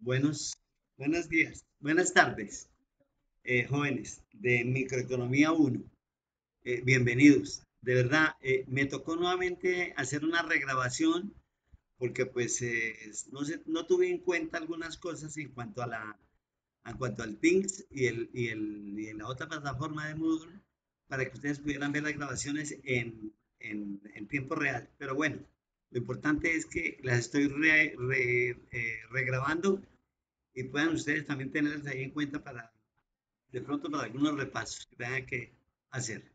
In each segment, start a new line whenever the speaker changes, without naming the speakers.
Buenos, buenos días, buenas tardes, jóvenes de Microeconomía uno. Bienvenidos. De verdad, me tocó nuevamente hacer una regrabación porque pues no tuve en cuenta algunas cosas en cuanto al Teams y en la otra plataforma de Moodle para que ustedes pudieran ver las grabaciones en tiempo real. Pero bueno, lo importante es que las estoy regrabando y puedan ustedes también tenerlas ahí en cuenta para, de pronto, para algunos repasos que tengan que hacer.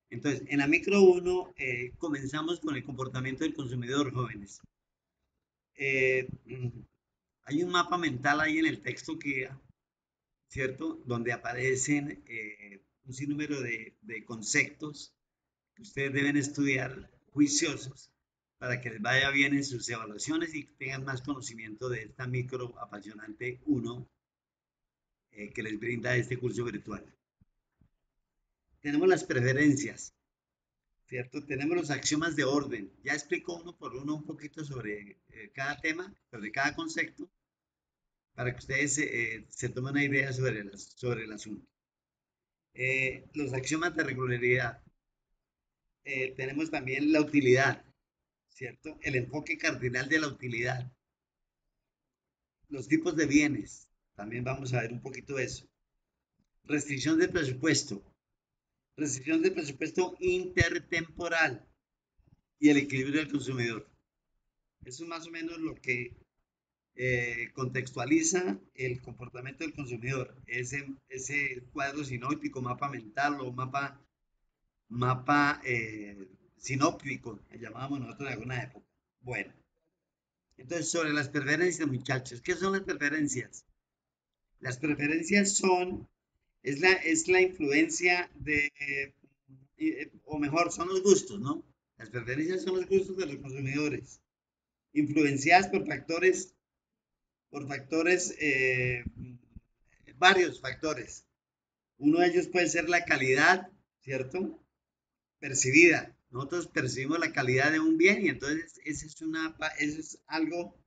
Entonces, en la micro uno comenzamos con el comportamiento del consumidor, jóvenes. Eh, mm, Hay un mapa mental ahí en el texto guía, ¿cierto? Donde aparecen un sinnúmero de conceptos que ustedes deben estudiar juiciosos para que les vaya bien en sus evaluaciones y tengan más conocimiento de esta micro apasionante uno que les brinda este curso virtual. Tenemos las preferencias, ¿cierto? Tenemos los axiomas de orden. Ya explico uno por uno un poquito sobre cada tema, sobre cada concepto, para que ustedes se tomen una idea sobre el asunto. Los axiomas de regularidad. Tenemos también la utilidad, ¿cierto? El enfoque cardinal de la utilidad. Los tipos de bienes. También vamos a ver un poquito de eso. Restricción del presupuesto. Restricción del presupuesto intertemporal y el equilibrio del consumidor. Eso es más o menos lo que contextualiza el comportamiento del consumidor, ese cuadro sinóptico, mapa mental o mapa sinóptico, que llamábamos nosotros en alguna época. Bueno, entonces sobre las preferencias, muchachos, ¿qué son las preferencias? Las preferencias es la influencia o mejor, son los gustos, ¿no? Las preferencias son los gustos de los consumidores, influenciadas por factores, varios factores. Uno de ellos puede ser la calidad, ¿cierto? Percibida. Nosotros percibimos la calidad de un bien y entonces eso es algo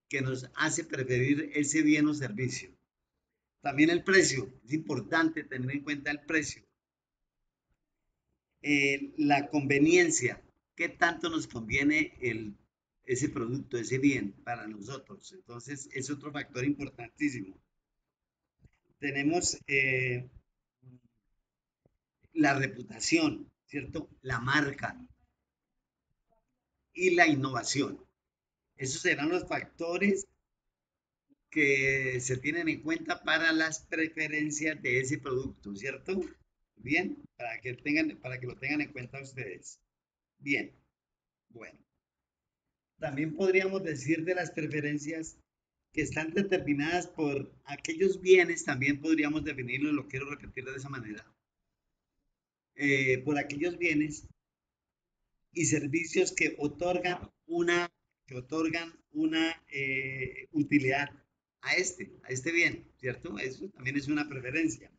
que nos hace preferir ese bien o servicio. También el precio, es importante tener en cuenta el precio. La conveniencia, qué tanto nos conviene ese producto, ese bien para nosotros. Entonces, es otro factor importantísimo. Tenemos la reputación, ¿cierto? La marca y la innovación. Esos serán los factores que se tienen en cuenta para las preferencias de ese producto, ¿cierto? Bien, para que lo tengan en cuenta ustedes. Bien, bueno. También podríamos decir de las preferencias que están determinadas por aquellos bienes, también podríamos definirlo, lo quiero repetir de esa manera, por aquellos bienes y servicios que otorgan una utilidad a este bien, ¿cierto? Eso también es una preferencia.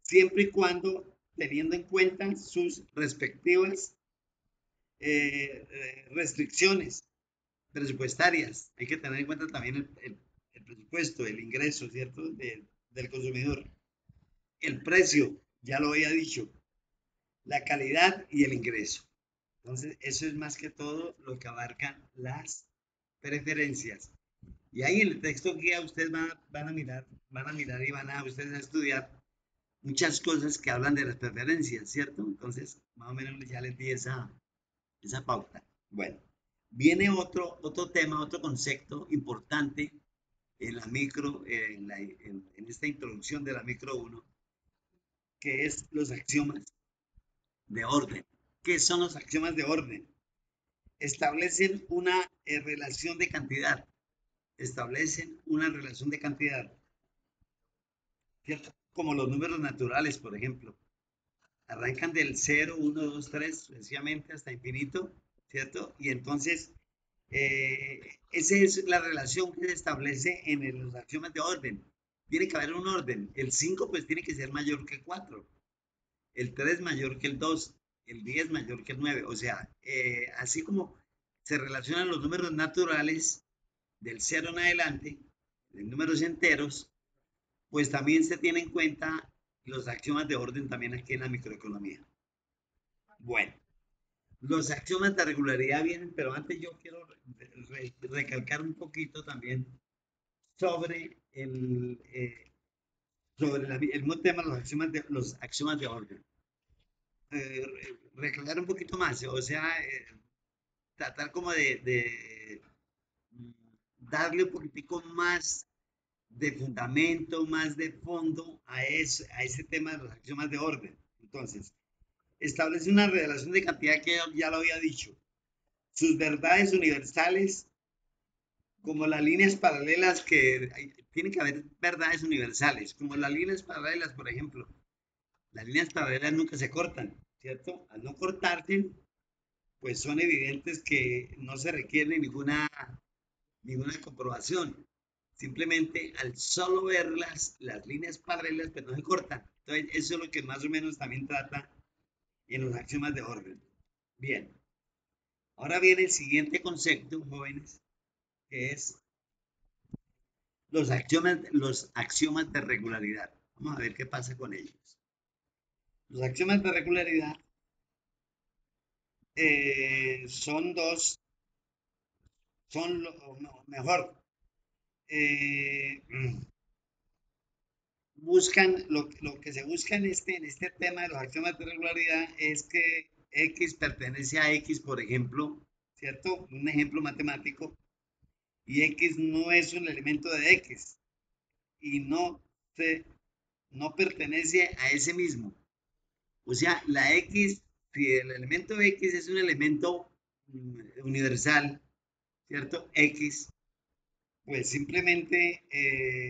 Siempre y cuando teniendo en cuenta sus respectivas restricciones presupuestarias. Hay que tener en cuenta también el presupuesto, el ingreso, ¿cierto? Del consumidor. El precio, ya lo había dicho, la calidad y el ingreso. Entonces, eso es más que todo lo que abarcan las preferencias. Y ahí en el texto guía ustedes van a mirar y van a ustedes a estudiar muchas cosas que hablan de las preferencias, ¿cierto? Entonces, más o menos ya les di esa pauta. Bueno, viene otro tema, otro concepto importante en la micro, en esta introducción de la micro uno, que es los axiomas de orden. ¿Qué son los axiomas de orden? Establecen una relación de cantidad. Establecen una relación de cantidad, ¿cierto? Como los números naturales, por ejemplo. Arrancan del 0, 1, 2, 3, sucesivamente hasta infinito, ¿cierto? Y entonces, esa es la relación que se establece en los axiomas de orden. Tiene que haber un orden. El 5 pues tiene que ser mayor que 4. El 3 mayor que el 2. El 10 mayor que el 9. O sea, así como se relacionan los números naturales del 0 en adelante, de números enteros, pues también se tienen en cuenta los axiomas de orden también aquí en la microeconomía. Bueno, los axiomas de regularidad vienen, pero antes yo quiero recalcar un poquito también sobre el mismo tema, los axiomas de orden. Recalcar un poquito más, o sea, tratar como mm, darle un poquitico más de fundamento, más de fondo a ese tema de los axiomas de orden. Entonces, establece una relación de cantidad que ya lo había dicho. Sus verdades universales, como las líneas paralelas tiene que haber verdades universales, como las líneas paralelas, por ejemplo. Las líneas paralelas nunca se cortan, ¿cierto? Al no cortarse, pues son evidentes que no se requiere ninguna comprobación. Simplemente al solo ver las líneas paralelas, pues no se cortan. Entonces, eso es lo que más o menos también trata en los axiomas de orden. Bien, ahora viene el siguiente concepto, jóvenes, que es los axiomas de regularidad. Vamos a ver qué pasa con ellos. Los axiomas de regularidad son dos, son lo mejor, eh, lo que se busca en este tema de los axiomas de regularidad es que X pertenece a X, por ejemplo, ¿cierto? Un ejemplo matemático, y X no es un elemento de X y se, no pertenece a ese mismo. O sea, la X, si el elemento X es un elemento universal, ¿cierto? X, pues simplemente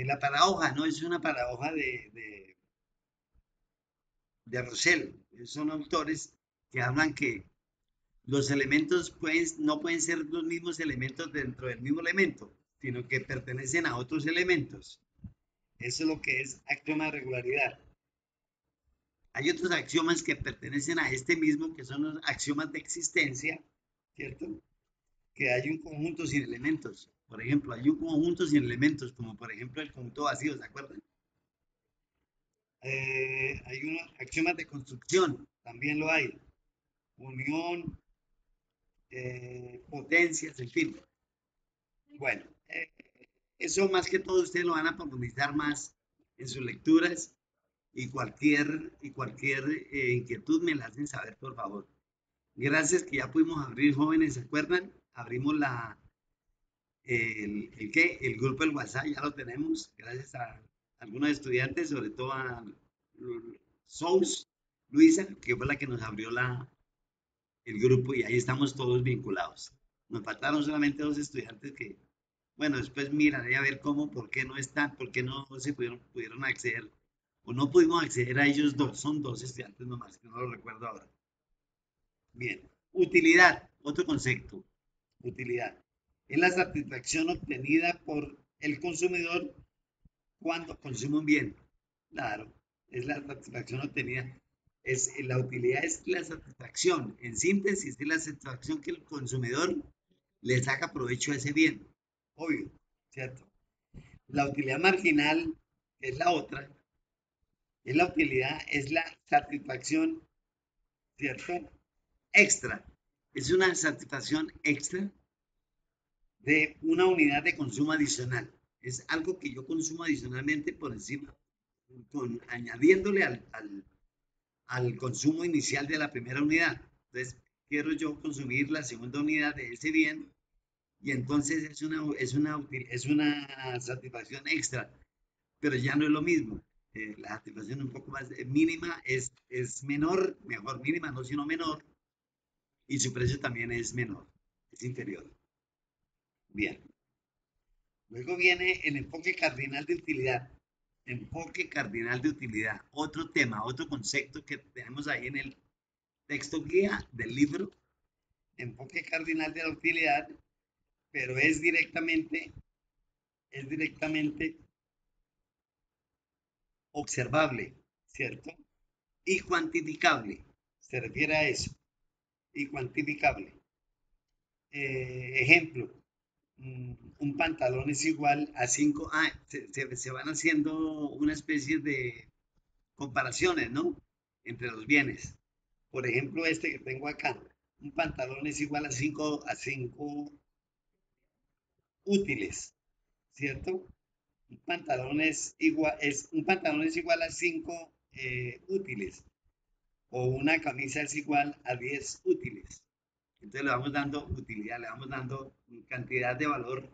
la paradoja, ¿no? Es una paradoja de Russell. Son autores que hablan que los elementos no pueden ser los mismos elementos dentro del mismo elemento, sino que pertenecen a otros elementos. Eso es lo que es axioma de regularidad. Hay otros axiomas que pertenecen a este mismo, que son los axiomas de existencia, ¿cierto? Que hay un conjunto sin elementos. Por ejemplo, hay un conjunto sin elementos, como por ejemplo el conjunto vacío, ¿se acuerdan? Hay unos axiomas de construcción, también lo hay. Unión, potencias, en fin. Bueno, eso más que todo ustedes lo van a profundizar más en sus lecturas y cualquier inquietud me la hacen saber, por favor. Gracias que ya pudimos abrir, jóvenes, ¿se acuerdan? Abrimos el grupo del WhatsApp, ya lo tenemos, gracias a algunos estudiantes, sobre todo a Sous, Luisa, que fue la que nos abrió el grupo y ahí estamos todos vinculados. Nos faltaron solamente dos estudiantes que, bueno, después miraré a ver cómo, por qué no están, por qué no se pudieron acceder, o no pudimos acceder a ellos dos, son dos estudiantes nomás, que no lo recuerdo ahora. Bien, utilidad, otro concepto, utilidad. Es la satisfacción obtenida por el consumidor cuando consume un bien. Claro, es la satisfacción obtenida. La utilidad es la satisfacción. En síntesis, es la satisfacción que el consumidor le saca provecho a ese bien. Obvio, ¿cierto? La utilidad marginal, que es la otra, es la utilidad, es la satisfacción, ¿cierto? Extra. Es una satisfacción extra de una unidad de consumo adicional. Es algo que yo consumo adicionalmente por encima, añadiéndole al consumo inicial de la primera unidad. Entonces, quiero yo consumir la segunda unidad de ese bien y entonces es una satisfacción extra, pero ya no es lo mismo. La satisfacción un poco más mínima es menor, mejor mínima, no sino menor, y su precio también es menor, es inferior. Bien. Luego viene el enfoque cardinal de utilidad. Enfoque cardinal de utilidad. Otro tema, otro concepto que tenemos ahí en el texto guía del libro. Enfoque cardinal de la utilidad, pero es directamente observable, ¿cierto? Y cuantificable. Se refiere a eso. Y cuantificable. Ejemplo, un pantalón es igual a 5. Se van haciendo una especie de comparaciones, ¿no? Entre los bienes. Por ejemplo, este que tengo acá, un pantalón es igual a cinco útiles, ¿cierto? Un pantalón es igual a 5 útiles o una camisa es igual a 10 útiles. Entonces le vamos dando utilidad, le vamos dando cantidad de valor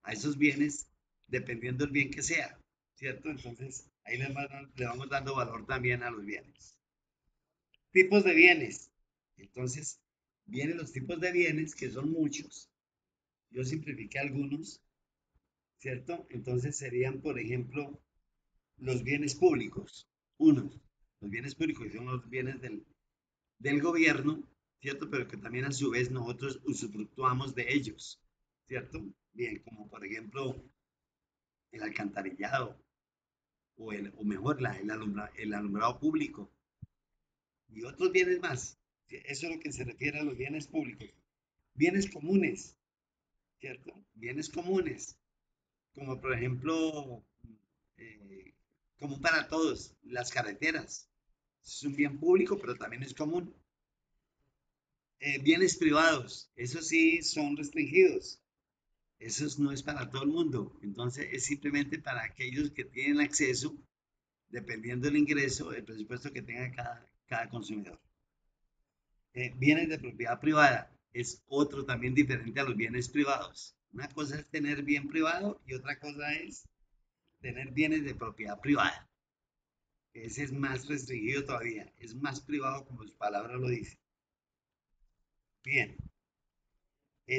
a esos bienes dependiendo del bien que sea, ¿cierto? Entonces ahí le vamos dando valor también a los bienes. Tipos de bienes. Entonces vienen los tipos de bienes que son muchos. Yo simplifiqué algunos, ¿cierto? Entonces serían, por ejemplo, los bienes públicos. Unos, los bienes públicos son los bienes del gobierno, ¿cierto? Pero que también a su vez nosotros usufructuamos de ellos, ¿cierto? Bien, como por ejemplo el alcantarillado o mejor el alumbrado público y otros bienes más. Eso es lo que se refiere a los bienes públicos. Bienes comunes, ¿cierto? Bienes comunes, como por ejemplo, eh, común para todos, las carreteras. Es un bien público, pero también es común. Bienes privados, esos sí son restringidos. Eso no es para todo el mundo. Entonces es simplemente para aquellos que tienen acceso, dependiendo del ingreso, el presupuesto que tenga cada consumidor. Bienes de propiedad privada es otro también diferente a los bienes privados. Una cosa es tener bien privado y otra cosa es tener bienes de propiedad privada. Ese es más restringido todavía, es más privado como su palabra lo dice. Bien,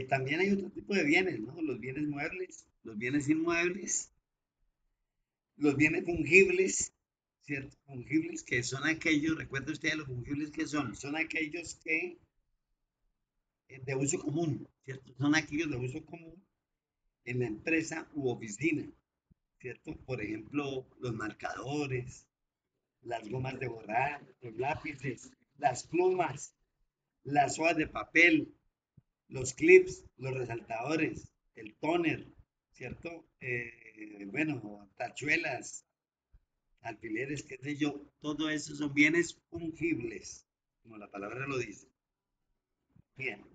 también hay otro tipo de bienes, ¿no? Los bienes muebles, los bienes inmuebles, los bienes fungibles, ¿cierto? Fungibles que son aquellos, recuerda usted los fungibles que son aquellos que de uso común, ¿cierto? Son aquellos de uso común en la empresa u oficina, ¿cierto? Por ejemplo, los marcadores, las gomas de borrar, los lápices, las plumas, las hojas de papel, los clips, los resaltadores, el tóner, ¿cierto? Bueno, tachuelas, alfileres, qué sé yo, todo eso son bienes fungibles, como la palabra lo dice. Bien.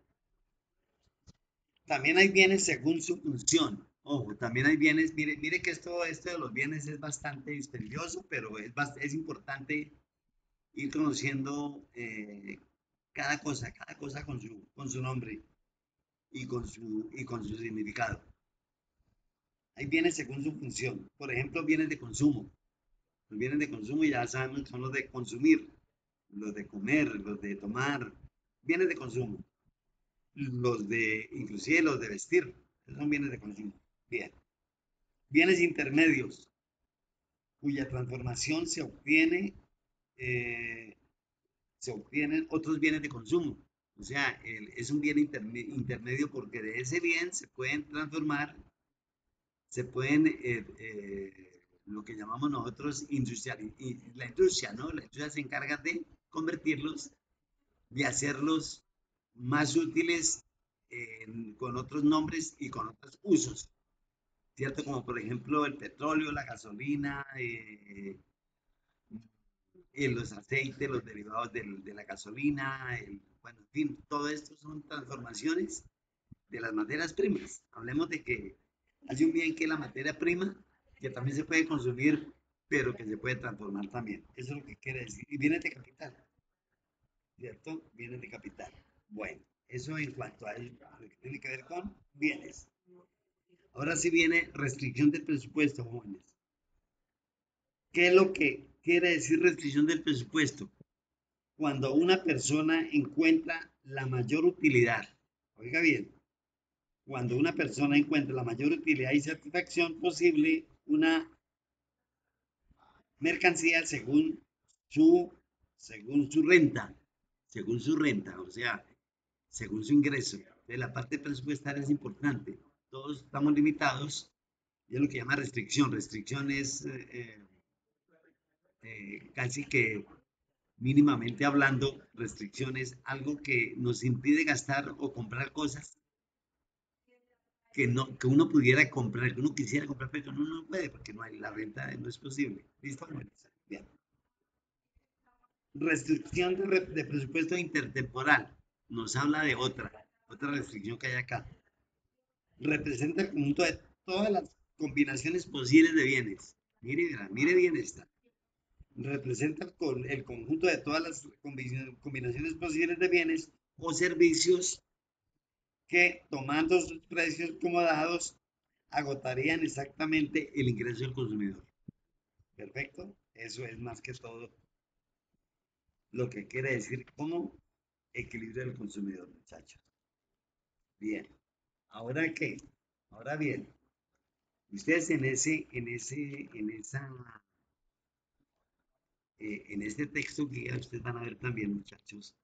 También hay bienes según su función. Ojo, también hay bienes, mire que esto de los bienes es bastante dispendioso, pero es importante ir conociendo cada cosa con su nombre y con su significado. Hay bienes según su función. Por ejemplo, bienes de consumo. Los bienes de consumo ya sabemos que son los de consumir, los de comer, los de tomar, bienes de consumo. Inclusive los de vestir, son bienes de consumo. Bien. Bienes intermedios, cuya transformación eh, se obtienen otros bienes de consumo. O sea, es un bien intermedio porque de ese bien se pueden transformar, lo que llamamos nosotros la industria, ¿no? La industria se encarga de convertirlos, de hacerlos más útiles con otros nombres y con otros usos, ¿cierto? Como por ejemplo el petróleo, la gasolina, los aceites, los derivados de la gasolina, bueno, en fin, todo esto son transformaciones de las materias primas. Hablemos de que hay un bien que es la materia prima, que también se puede consumir, pero que se puede transformar también. Eso es lo que quiere decir. Y bienes de capital, ¿cierto? Bienes de capital. Bueno, eso en cuanto a lo que tiene que ver con bienes. Ahora sí viene restricción del presupuesto, jóvenes. ¿Qué es lo que quiere decir restricción del presupuesto? Cuando una persona encuentra la mayor utilidad, oiga bien, cuando una persona encuentra la mayor utilidad y satisfacción posible, una mercancía su, según su renta, o sea, según su ingreso. Entonces, la parte presupuestaria es importante. Todos estamos limitados y es lo que llama restricción. Restricción es casi que mínimamente hablando, restricciones, algo que nos impide gastar o comprar cosas que uno pudiera comprar, que uno quisiera comprar, pero uno no puede porque no hay, la renta no es posible. ¿Listo? Bueno, bien. Restricción de presupuesto intertemporal. Nos habla de otra restricción que hay acá. Representa el conjunto de todas las combinaciones posibles de bienes. Mire, mire bien esta. Representa el conjunto de todas las combinaciones posibles de bienes o servicios que, tomando sus precios como dados, agotarían exactamente el ingreso del consumidor. Perfecto. Eso es más que todo lo que quiere decir como equilibrio del consumidor, muchachos. Bien. ¿Ahora qué? Ahora bien, ustedes en este texto guía, ustedes van a ver también, muchachos,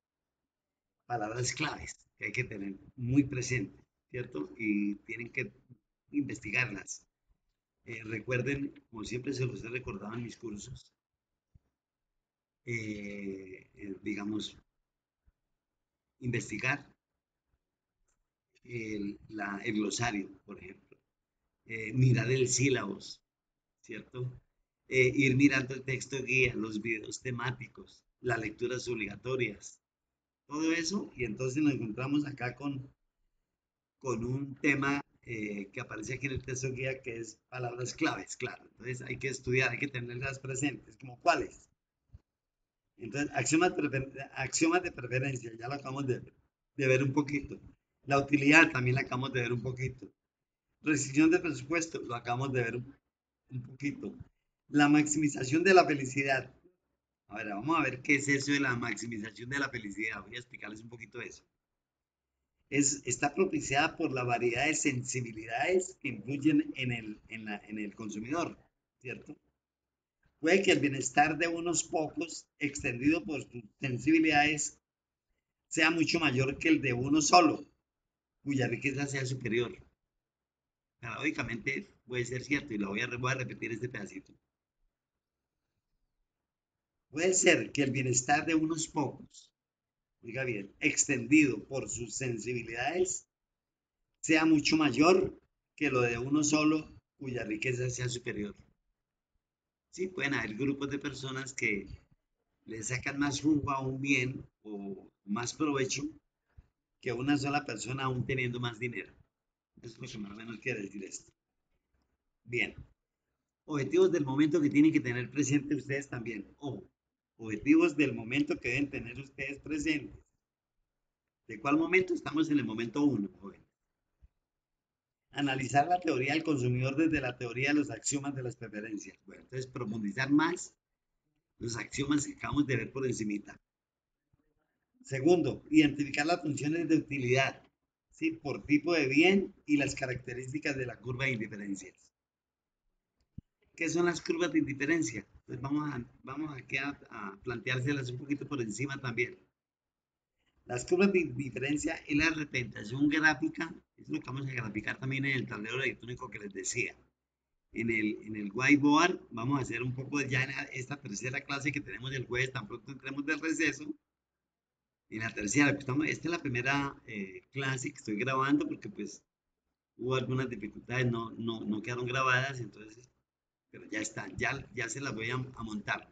palabras claves que hay que tener muy presentes, ¿cierto? Y tienen que investigarlas. Recuerden, como siempre se los he recordado en mis cursos, digamos, investigar el glosario, por ejemplo, mirar el sílabos, ¿cierto? Ir mirando el texto guía, los videos temáticos, las lecturas obligatorias, todo eso, y entonces nos encontramos acá con un tema que aparece aquí en el texto guía que es palabras claves, claro. Entonces hay que estudiar, hay que tenerlas presentes, como cuáles. Entonces, axiomas de preferencia, ya lo acabamos de ver un poquito. La utilidad también la acabamos de ver un poquito. Restricción de presupuesto, lo acabamos de ver un poquito. La maximización de la felicidad. A ver, vamos a ver qué es eso de la maximización de la felicidad. Voy a explicarles un poquito eso. Está propiciada por la variedad de sensibilidades que influyen en el consumidor, ¿cierto? Puede que el bienestar de unos pocos, extendido por sus sensibilidades, sea mucho mayor que el de uno solo, cuya riqueza sea superior. Paradójicamente puede ser cierto, y voy a repetir este pedacito. Puede ser que el bienestar de unos pocos, oiga bien, extendido por sus sensibilidades, sea mucho mayor que lo de uno solo, cuya riqueza sea superior. Sí, pueden haber grupos de personas que le sacan más jugo a un bien o más provecho que una sola persona aún teniendo más dinero. Eso es lo que más o menos quiere decir esto. Bien, objetivos del momento que tienen que tener presente ustedes también. Ojo, objetivos del momento que deben tener ustedes presentes. ¿De cuál momento? Estamos en el momento 1, joven. Analizar la teoría del consumidor desde la teoría de los axiomas de las preferencias. Bueno, entonces profundizar más los axiomas que acabamos de ver por encimita. Segundo, identificar las funciones de utilidad, ¿sí? Por tipo de bien y las características de la curva de indiferencias. ¿Qué son las curvas de indiferencia? Pues vamos aquí a planteárselas un poquito por encima también. Las curvas de indiferencia es la representación gráfica, es lo que vamos a graficar también en el tablero electrónico que les decía. En el whiteboard vamos a hacer un poco ya en esta tercera clase que tenemos el jueves, tan pronto entremos del receso. En la tercera, pues esta es la primera clase que estoy grabando porque pues hubo algunas dificultades, no quedaron grabadas, entonces, pero ya están, ya se las voy a montar.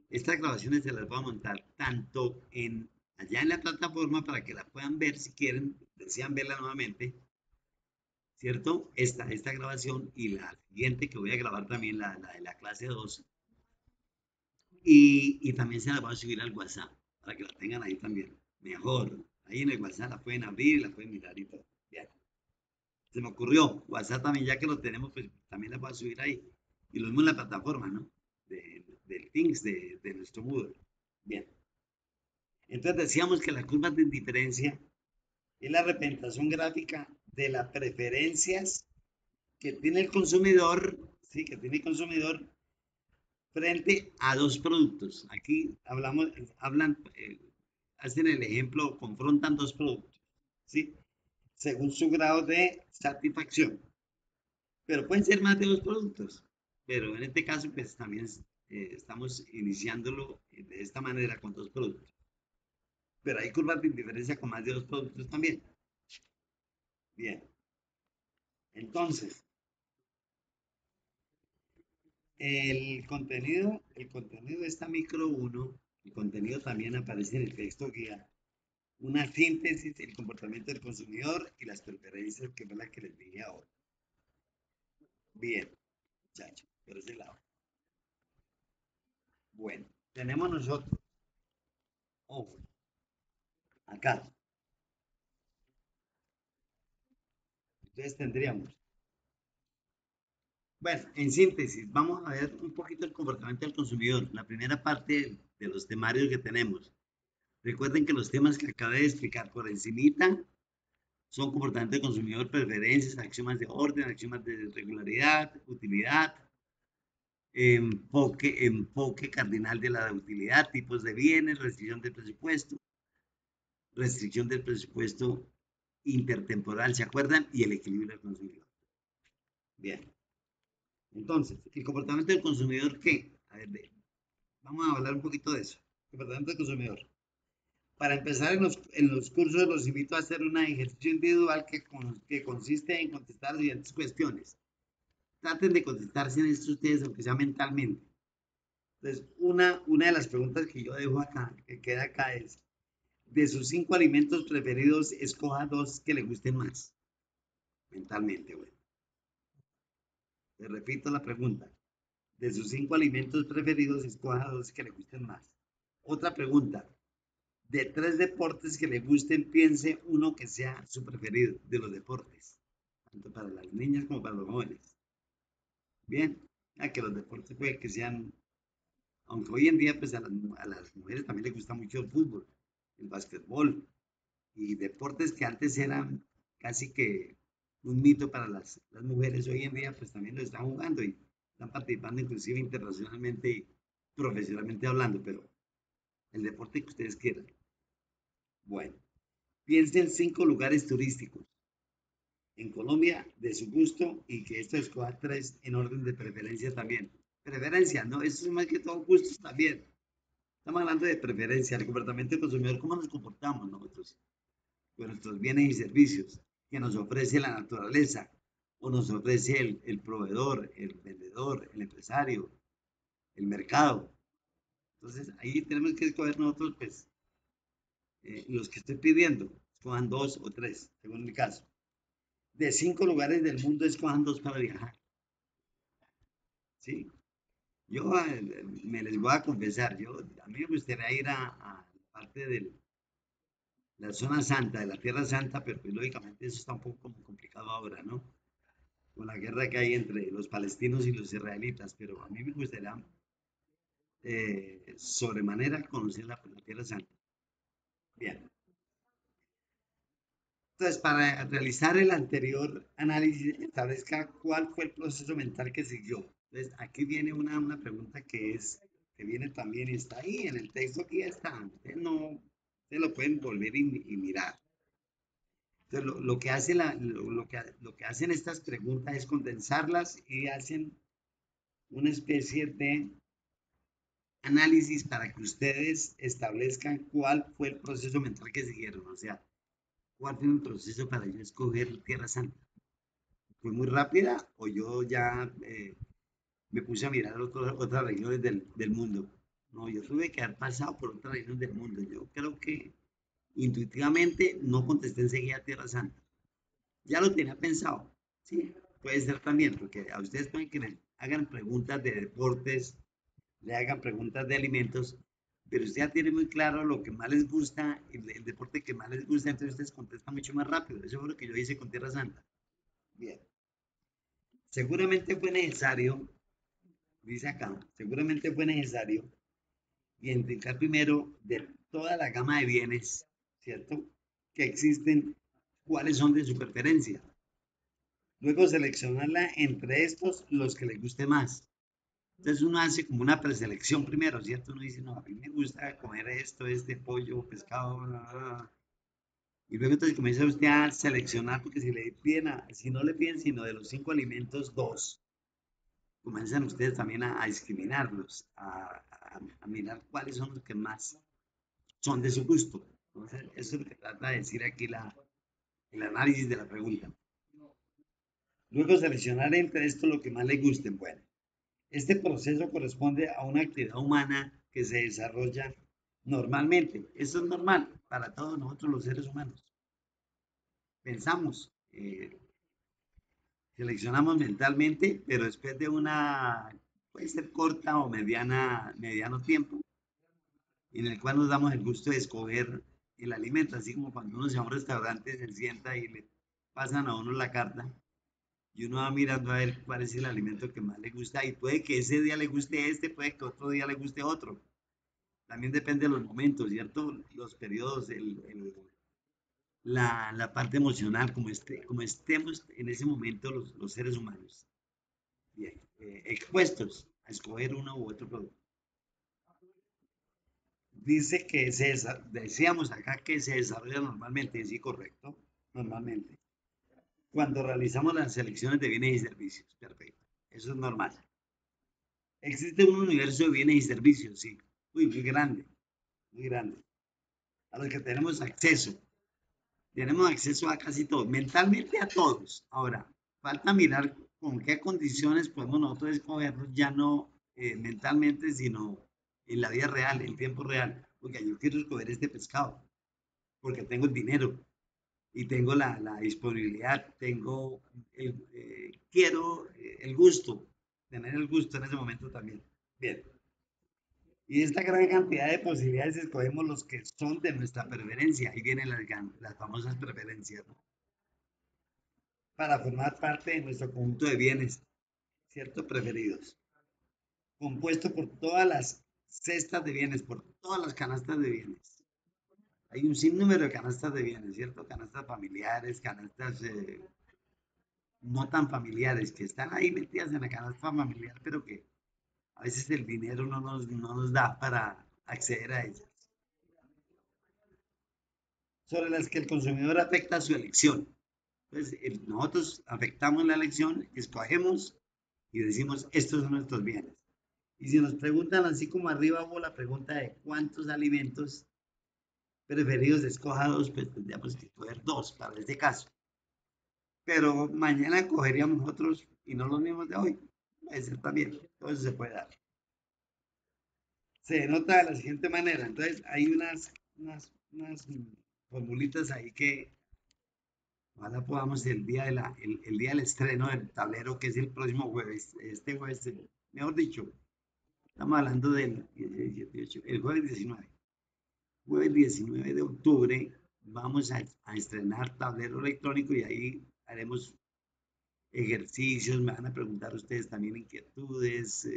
Estas grabaciones se las voy a montar tanto allá en la plataforma para que la puedan ver si quieren, desean verla nuevamente, ¿cierto? Esta grabación y la siguiente que voy a grabar también, la de la clase 2. Y también se la voy a subir al WhatsApp para que la tengan ahí también. Mejor. Ahí en el WhatsApp la pueden abrir y la pueden mirar y todo. Bien. Se me ocurrió. WhatsApp también, ya que lo tenemos, pues también la voy a subir ahí. Y lo mismo en la plataforma, ¿no? Del Things, de nuestro Moodle. Bien. Entonces decíamos que la curva de diferencia es la representación gráfica de las preferencias que tiene el consumidor, sí, que tiene el consumidor frente a dos productos. Aquí hacen el ejemplo, confrontan dos productos, ¿sí? Según su grado de satisfacción. Pero pueden ser más de dos productos. Pero en este caso, pues también estamos iniciándolo de esta manera con dos productos. Pero hay curvas de indiferencia con más de dos productos también. Bien. Entonces, el contenido de esta micro uno, el contenido también aparece en el texto guía, una síntesis del comportamiento del consumidor y las preferencias, que fue la que les dije ahora. Bien, muchachos, por ese lado. Bueno, tenemos nosotros, ojo, acá. Entonces tendríamos, bueno, en síntesis, vamos a ver un poquito el comportamiento del consumidor. La primera parte de los temarios que tenemos. Recuerden que los temas que acabé de explicar por encimita son comportamiento del consumidor, preferencias, axiomas de orden, axiomas de regularidad, utilidad, enfoque cardinal de la utilidad, tipos de bienes, restricción del presupuesto intertemporal, ¿se acuerdan? Y el equilibrio del consumidor. Bien. Entonces, el comportamiento del consumidor, ¿qué? A ver, vamos a hablar un poquito de eso. Comportamiento del consumidor. Para empezar, en los cursos los invito a hacer un ejercicio individual que consiste en contestar las siguientes cuestiones. Traten de contestarse en esto ustedes, aunque sea mentalmente. Entonces, una de las preguntas que yo dejo acá, que queda acá, es, de sus 5 alimentos preferidos, escoja 2 que le gusten más. Mentalmente, bueno. Les repito la pregunta. De sus 5 alimentos preferidos, escoja 2 que le gusten más. Otra pregunta. De 3 deportes que le gusten, piense uno que sea su preferido de los deportes, tanto para las niñas como para los jóvenes. Bien, ya que los deportes puede que sean, aunque hoy en día pues a las mujeres también les gusta mucho el fútbol, el básquetbol y deportes que antes eran casi que un mito para las mujeres, hoy en día pues también lo están jugando y están participando inclusive internacionalmente y profesionalmente hablando, pero el deporte que ustedes quieran. Bueno, piensen 5 lugares turísticos en Colombia de su gusto y que esto escoja 3 en orden de preferencia también. Preferencia, no, eso es más que todo gustos también. Estamos hablando de preferencia, el comportamiento del consumidor, cómo nos comportamos nosotros con nuestros bienes y servicios que nos ofrece la naturaleza o nos ofrece el proveedor, el vendedor, el empresario, el mercado. Entonces ahí tenemos que escoger nosotros, pues, los que estoy pidiendo, escojan 2 o 3, según el caso. De 5 lugares del mundo, escojan 2 para viajar. ¿Sí? Yo me les voy a confesar, a mí me gustaría ir a parte de la zona santa, de la Tierra Santa, pero pues, lógicamente eso está un poco como complicado ahora, ¿no? Con la guerra que hay entre los palestinos y los israelitas, pero a mí me gustaría sobremanera conocer la Tierra Santa. Bien, entonces para realizar el anterior análisis, establezca cuál fue el proceso mental que siguió. Entonces aquí viene una pregunta que viene también y está ahí en el texto, aquí está. Ustedes no, ustedes lo pueden volver y mirar. Entonces, lo que hacen estas preguntas es condensarlas y hacen una especie de análisis para que ustedes establezcan cuál fue el proceso mental que siguieron, o sea, cuál fue el proceso para yo escoger Tierra Santa. ¿Fue muy rápida o yo ya me puse a mirar otras regiones del mundo? No, yo tuve que haber pasado por otras regiones del mundo. Yo creo que intuitivamente no contesté enseguida Tierra Santa. Ya lo tenía pensado. Sí, puede ser también, porque a ustedes pueden que les hagan preguntas de deportes, le hagan preguntas de alimentos, pero usted ya tiene muy claro lo que más les gusta, el deporte que más les gusta, entonces ustedes contestan mucho más rápido. Eso fue lo que yo hice con Tierra Santa. Bien, seguramente fue necesario, dice acá, seguramente fue necesario identificar primero de toda la gama de bienes, ¿cierto? Que existen, cuáles son de su preferencia. Luego seleccionarla entre estos los que le guste más. Entonces uno hace como una preselección primero, ¿cierto? Uno dice, no, a mí me gusta comer esto, este pollo, pescado, bla, bla, bla. Y luego entonces comienza usted a seleccionar, porque si no le piden sino de los 5 alimentos, 2, comienzan ustedes también a discriminarlos, a mirar cuáles son los que más son de su gusto. Entonces, eso es lo que trata de decir aquí el análisis de la pregunta. Luego seleccionar entre esto lo que más le guste. Bueno, este proceso corresponde a una actividad humana que se desarrolla normalmente. Eso es normal para todos nosotros los seres humanos. Pensamos, seleccionamos mentalmente, pero después de una, puede ser corta o mediano tiempo, en el cual nos damos el gusto de escoger el alimento, así como cuando uno se va a un restaurante, se sienta y le pasan a uno la carta y uno va mirando a ver cuál es el alimento que más le gusta y puede que ese día le guste este, puede que otro día le guste otro. También depende de los momentos, ¿cierto? Los periodos, la parte emocional, como estemos en ese momento los seres humanos, bien, expuestos a escoger uno u otro producto. Dice que decíamos acá que se desarrolla normalmente, sí, correcto, normalmente. Cuando realizamos las selecciones de bienes y servicios, perfecto, eso es normal. Existe un universo de bienes y servicios, sí, muy grande, a los que tenemos acceso a casi todos, mentalmente a todos. Ahora, falta mirar con qué condiciones podemos nosotros escogerlos, ya no mentalmente, sino en la vida real, en tiempo real, porque yo quiero escoger este pescado, porque tengo el dinero y tengo la disponibilidad, quiero el gusto, tener el gusto en ese momento también. Bien. Y esta gran cantidad de posibilidades escogemos los que son de nuestra preferencia. Ahí vienen las famosas preferencias, ¿no? Para formar parte de nuestro conjunto de bienes, ¿cierto? Preferidos. Compuesto por todas las cestas de bienes, por todas las canastas de bienes. Hay un sinnúmero de canastas de bienes, ¿cierto? Canastas familiares, canastas no tan familiares, que están ahí metidas en la canasta familiar, pero que a veces el dinero no nos da para acceder a ellas. Sobre las que el consumidor afecta su elección. Entonces, nosotros afectamos la elección, escogemos y decimos, estos son nuestros bienes. Y si nos preguntan así como arriba hubo la pregunta de cuántos alimentos preferidos escoja dos, pues tendríamos que escoger dos para este caso. Pero mañana cogeríamos otros y no los mismos de hoy. Puede ser también, todo eso se puede dar. Se denota de la siguiente manera. Entonces, hay unas formulitas ahí que ojalá podamos el día del estreno del tablero, que es el próximo jueves, este jueves, mejor dicho, estamos hablando del 18, el jueves 19. Jueves 19 de octubre vamos a estrenar tablero electrónico y ahí haremos ejercicios, me van a preguntar ustedes también inquietudes,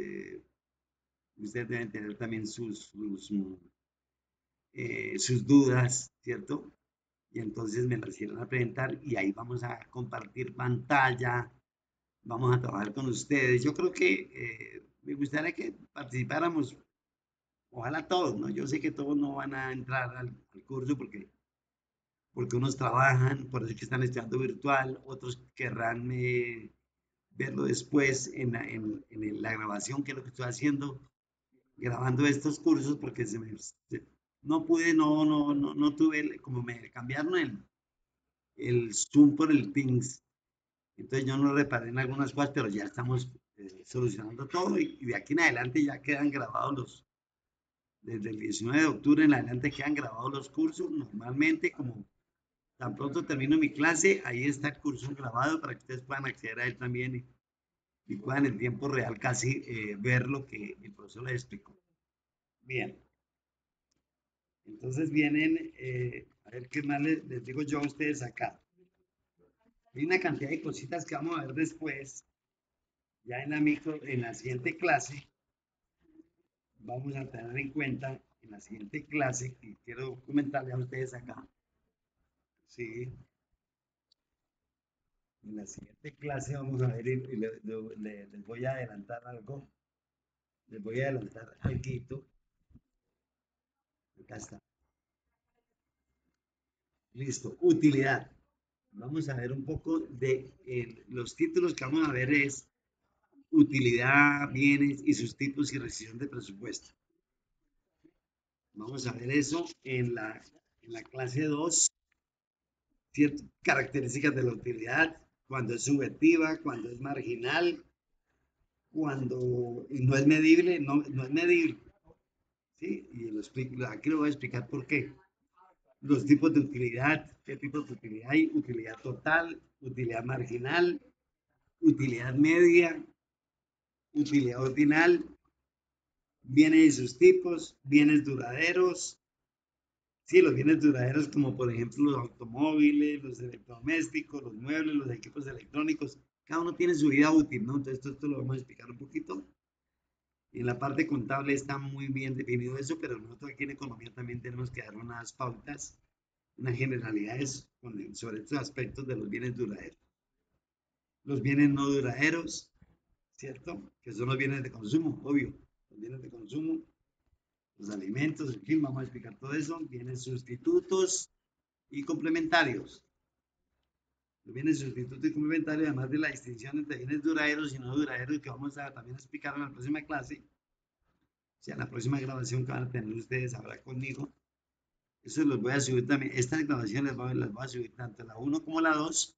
ustedes deben tener también sus dudas, ¿cierto? Y entonces me las irán a presentar y ahí vamos a compartir pantalla, vamos a trabajar con ustedes. Yo creo que me gustaría que participáramos, ojalá todos, ¿no? Yo sé que todos no van a entrar al curso porque unos trabajan, por eso es que están estudiando virtual, otros querrán verlo después en la grabación, que es lo que estoy haciendo, grabando estos cursos, porque no pude, no tuve, como me cambiaron el Zoom por el Teams, entonces yo no reparé en algunas cosas, pero ya estamos solucionando todo y de aquí en adelante ya quedan grabados desde el 19 de octubre en adelante quedan grabados los cursos, normalmente como tan pronto termino mi clase, ahí está el curso grabado para que ustedes puedan acceder a él también y puedan en tiempo real casi ver lo que el profesor les explicó. Bien, entonces vienen, a ver qué más les digo yo a ustedes acá. Hay una cantidad de cositas que vamos a ver después, ya en la siguiente clase, vamos a tener en cuenta en la siguiente clase, y quiero comentarle a ustedes acá, sí, en la siguiente clase vamos a ver, les voy a adelantar algo, les voy a adelantar algo, acá está, listo, utilidad. Vamos a ver un poco de los títulos que vamos a ver es utilidad, bienes y sus tipos y rescisión de presupuesto. Vamos a ver eso en la clase 2, ciertas características de la utilidad, cuando es subjetiva, cuando es marginal, cuando no es medible, no es medible. ¿Sí? Y aquí lo voy a explicar por qué. Los tipos de utilidad, qué tipos de utilidad hay, utilidad total, utilidad marginal, utilidad media, utilidad ordinal, bienes y sus tipos, bienes duraderos. Sí, los bienes duraderos como por ejemplo los automóviles, los electrodomésticos, los muebles, los equipos electrónicos, cada uno tiene su vida útil, ¿no? Entonces esto lo vamos a explicar un poquito. En la parte contable está muy bien definido eso, pero nosotros aquí en economía también tenemos que dar unas pautas, unas generalidades sobre estos aspectos de los bienes duraderos. Los bienes no duraderos, ¿cierto? Que son los bienes de consumo, obvio. Los bienes de consumo, los alimentos, en fin, vamos a explicar todo eso. Bienes sustitutos y complementarios. Los bienes sustitutos y complementarios, además de la distinción entre bienes duraderos y no duraderos, que vamos a también explicar en la próxima clase. O sea, en la próxima grabación que van a tener ustedes ahora conmigo. Eso los voy a subir también. Estas grabaciones las voy a subir tanto la 1 como la 2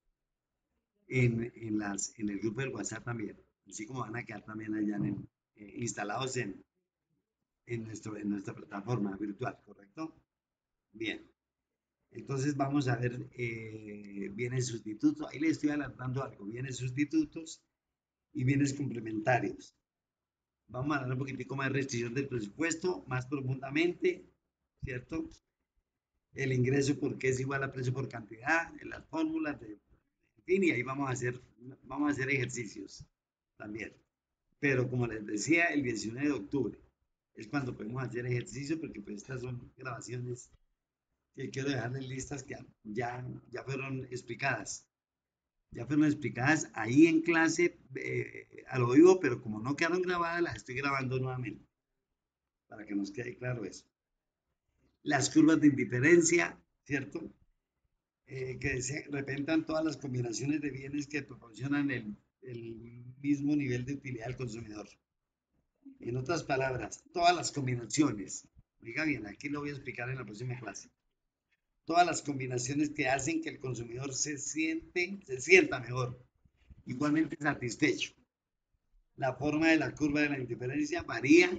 en el grupo del WhatsApp también. Así como van a quedar también allá instalados en nuestra plataforma virtual, ¿correcto? Bien. Entonces vamos a ver bienes sustitutos. Ahí les estoy adelantando algo. Bienes sustitutos y bienes complementarios. Vamos a hablar un poquitico más de restricción del presupuesto, más profundamente, ¿cierto? El ingreso porque es igual a precio por cantidad, en las fórmulas, en fin, y ahí vamos a hacer ejercicios también. Pero como les decía, el 19 de octubre es cuando podemos hacer ejercicio porque pues estas son grabaciones que quiero dejarles listas que ya fueron explicadas. Ya fueron explicadas ahí en clase a lo vivo, pero como no quedaron grabadas, las estoy grabando nuevamente para que nos quede claro eso. Las curvas de indiferencia, ¿cierto? Que se representan todas las combinaciones de bienes que proporcionan el mismo nivel de utilidad al consumidor. En otras palabras, todas las combinaciones, oiga bien, aquí lo voy a explicar en la próxima clase, todas las combinaciones que hacen que el consumidor se sienta mejor, igualmente satisfecho. La forma de la curva de la indiferencia varía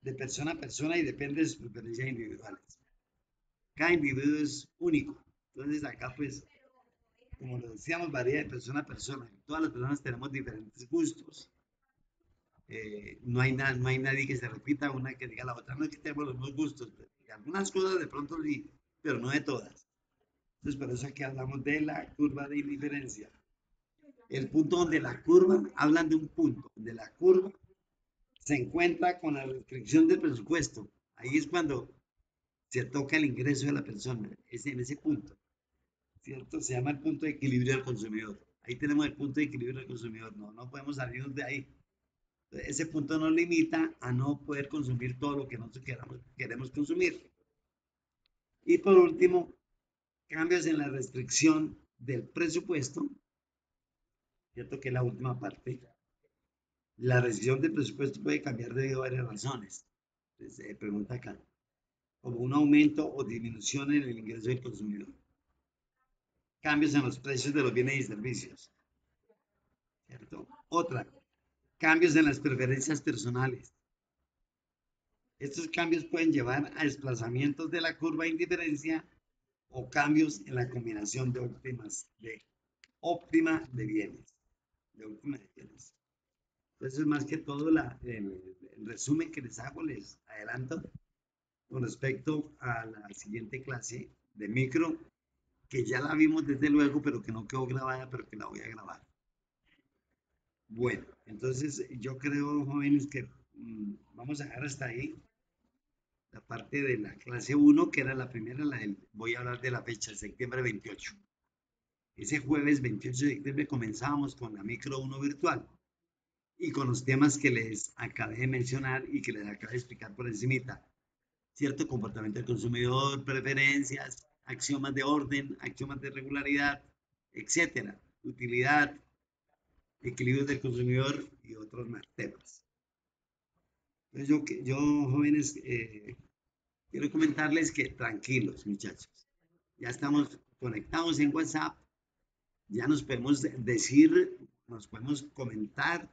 de persona a persona y depende de sus preferencias individuales. Cada individuo es único. Entonces acá pues, como lo decíamos, varía de persona a persona. Todas las personas tenemos diferentes gustos. No hay nadie que se repita una que diga la otra. No es que tenemos los mismos gustos. Algunas cosas de pronto sí, pero no de todas. Entonces por eso aquí hablamos de la curva de indiferencia. El punto donde la curva, hablan de un punto, donde la curva se encuentra con la restricción del presupuesto. Ahí es cuando se toca el ingreso de la persona, es en ese punto, ¿cierto? Se llama el punto de equilibrio del consumidor. Ahí tenemos el punto de equilibrio del consumidor, no podemos salirnos de ahí. Ese punto nos limita a no poder consumir todo lo que nosotros queremos consumir. Y por último, cambios en la restricción del presupuesto, ¿cierto? Que es la última parte. La restricción del presupuesto puede cambiar debido a varias razones. Entonces, se pregunta acá, como un aumento o disminución en el ingreso del consumidor. Cambios en los precios de los bienes y servicios, ¿cierto? Otra, cambios en las preferencias personales. Estos cambios pueden llevar a desplazamientos de la curva de indiferencia o cambios en la combinación de óptima de bienes. Entonces, más que todo, el resumen que les hago, les adelanto con respecto a la siguiente clase de micro, que ya la vimos desde luego, pero que no quedó grabada, pero que la voy a grabar. Bueno, entonces yo creo, jóvenes, que vamos a dejar hasta ahí la parte de la clase 1, que era la primera, voy a hablar de la fecha, septiembre 28. Ese jueves 28 de septiembre comenzamos con la micro 1 virtual y con los temas que les acabé de mencionar y que les acabé de explicar por encimita. Cierto comportamiento del consumidor, preferencias, axiomas de orden, axiomas de regularidad, etcétera, utilidad, equilibrio del consumidor y otros más temas. Entonces yo jóvenes, quiero comentarles que tranquilos, muchachos. Ya estamos conectados en WhatsApp. ya nos podemos decir, nos podemos comentar,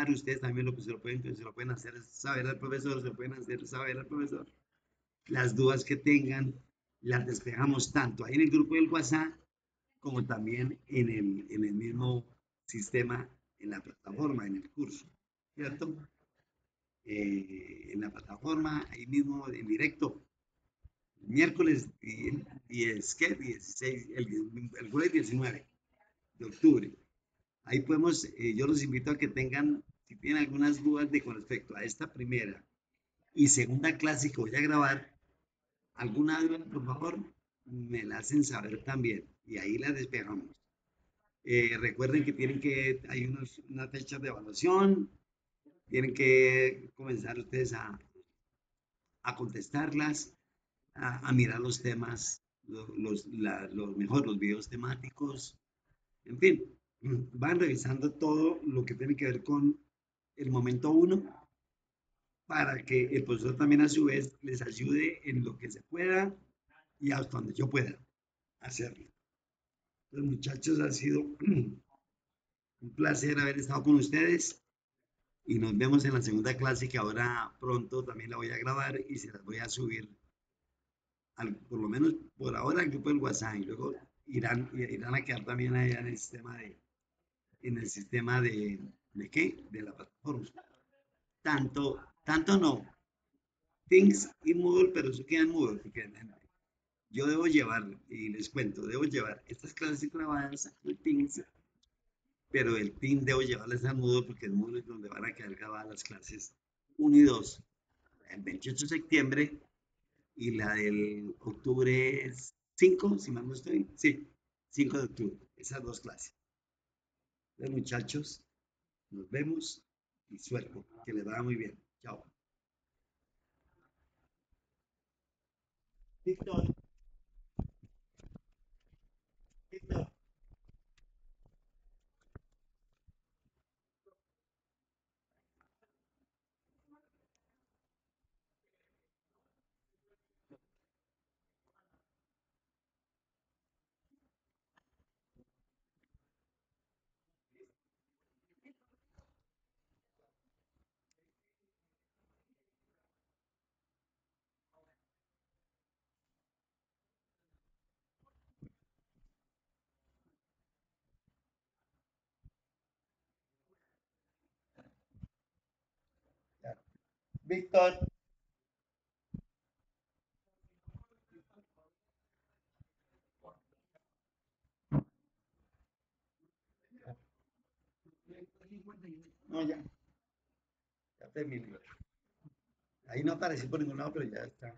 ustedes también se lo pueden hacer saber al profesor, se lo pueden hacer saber al profesor. Las dudas que tengan, las despejamos tanto ahí en el grupo del WhatsApp como también en el mismo sistema, en la plataforma, en el curso, ¿cierto? En la plataforma, ahí mismo en directo, miércoles 10, ¿qué? 16, el jueves 19 de octubre. Ahí podemos, yo los invito a que tengan, si tienen algunas dudas con respecto a esta primera y segunda clase que voy a grabar, alguna duda, por favor, me la hacen saber también y ahí la despejamos. Recuerden que hay unas fechas de evaluación, tienen que comenzar ustedes a contestarlas, a mirar los temas, los videos temáticos, en fin, van revisando todo lo que tiene que ver con el momento uno para que el profesor también a su vez les ayude en lo que se pueda y hasta donde yo pueda hacerlo. Los muchachos, ha sido un placer haber estado con ustedes y nos vemos en la segunda clase que ahora pronto también la voy a grabar y se las voy a subir, por lo menos por ahora, al grupo del WhatsApp y luego irán a quedar también allá en el sistema ¿de qué? De la plataforma. Tanto no, Things y Moodle, pero eso queda en Moodle, porque yo debo llevar, y les cuento, debo llevar estas clases grabadas en Things, pero el Teams debo llevarles al Moodle porque el Moodle es donde van a quedar grabadas las clases 1 y 2, el 28 de septiembre y la del octubre 5, si mal no estoy, sí, 5 de octubre, esas dos clases. Los muchachos, nos vemos y suerte, que les vaya muy bien. Chao. Víctor, Víctor. Víctor. No, ya terminé. Ahí no apareció por ningún lado, pero ya está.